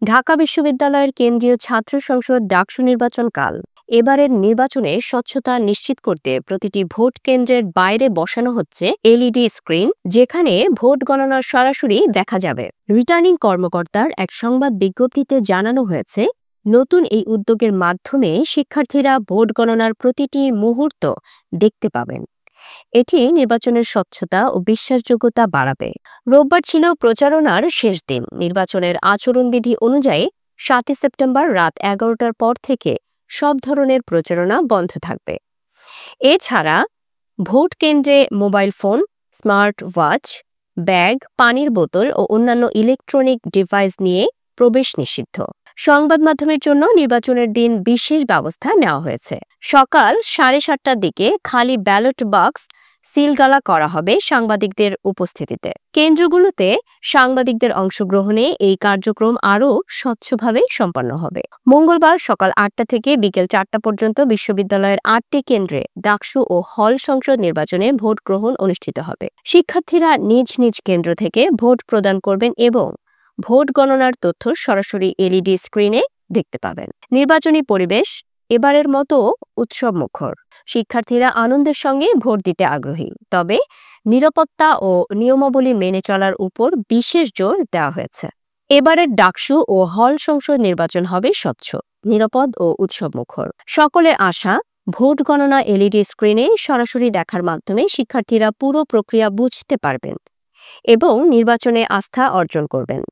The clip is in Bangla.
ঢাকা বিশ্ববিদ্যালয়ের কেন্দ্রীয় ছাত্র সংসদ ডাকসু নির্বাচন কাল। এবারের নির্বাচনে স্বচ্ছতা নিশ্চিত করতে প্রতিটি ভোট কেন্দ্রের বাইরে বসানো হচ্ছে এলইডি স্ক্রিন, যেখানে ভোট গণনা সরাসরি দেখা যাবে। রিটার্নিং কর্মকর্তার এক সংবাদ বিজ্ঞপ্তিতে জানানো হয়েছে, নতুন এই উদ্যোগের মাধ্যমে শিক্ষার্থীরা ভোট গণনার প্রতিটি মুহূর্ত দেখতে পাবেন। এটি নির্বাচনের স্বচ্ছতা ও বিশ্বাসযোগ্যতা বাড়াবে। রোববার ছিল প্রচারণার শেষ দিন। নির্বাচনের আচরণবিধি অনুযায়ী ৭ সেপ্টেম্বর রাত ১১টার পর থেকে সব ধরনের প্রচারণা বন্ধ থাকবে। এছাড়া ভোট কেন্দ্রে mobile phone, smart watch, bag, পানির বোতল ও অন্যান্য ইলেকট্রনিক ডিভাইস নিয়ে প্রবেশ নিষিদ্ধ। সংবাদ মাধ্যমের জন্য নির্বাচনের দিন বিশেষ ব্যবস্থা নেওয়া হয়েছে। সকাল ৭:৩০টার দিকে খালি ব্যালট বাক্স সিলগালা করা হবে সাংবাদিকদের উপস্থিতিতে। কেন্দ্রগুলোতে সাংবাদিকদের অংশগ্রহণে এই কার্যক্রম আরও স্বচ্ছভাবে সম্পন্ন হবে। মঙ্গলবার সকাল ৮টা থেকে বিকেল ৪টা পর্যন্ত বিশ্ববিদ্যালয়ের ৮টি কেন্দ্রে ডাকসু ও হল সংসদ নির্বাচনে ভোট গ্রহণ অনুষ্ঠিত হবে। শিক্ষার্থীরা নিজ নিজ কেন্দ্র থেকে ভোট প্রদান করবেন এবং ভোট গণনার তথ্য সরাসরি এলইডি স্ক্রিনে দেখতে পাবেন। নির্বাচনী পরিবেশ এবারের মতো উৎসব মুখর। শিক্ষার্থীরা আনন্দের সঙ্গে ভোট দিতে আগ্রহী, তবে নিরাপত্তা ও নিয়মাবলী মেনে চলার উপর বিশেষ জোর দেওয়া হয়েছে। এবারের ডাকসু ও হল সংসদ নির্বাচন হবে স্বচ্ছ, নিরাপদ ও উৎসব মুখর। সকলের আশা, ভোট গণনা এলইডি স্ক্রিনে সরাসরি দেখার মাধ্যমে শিক্ষার্থীরা পুরো প্রক্রিয়া বুঝতে পারবেন এবং নির্বাচনে আস্থা অর্জন করবেন।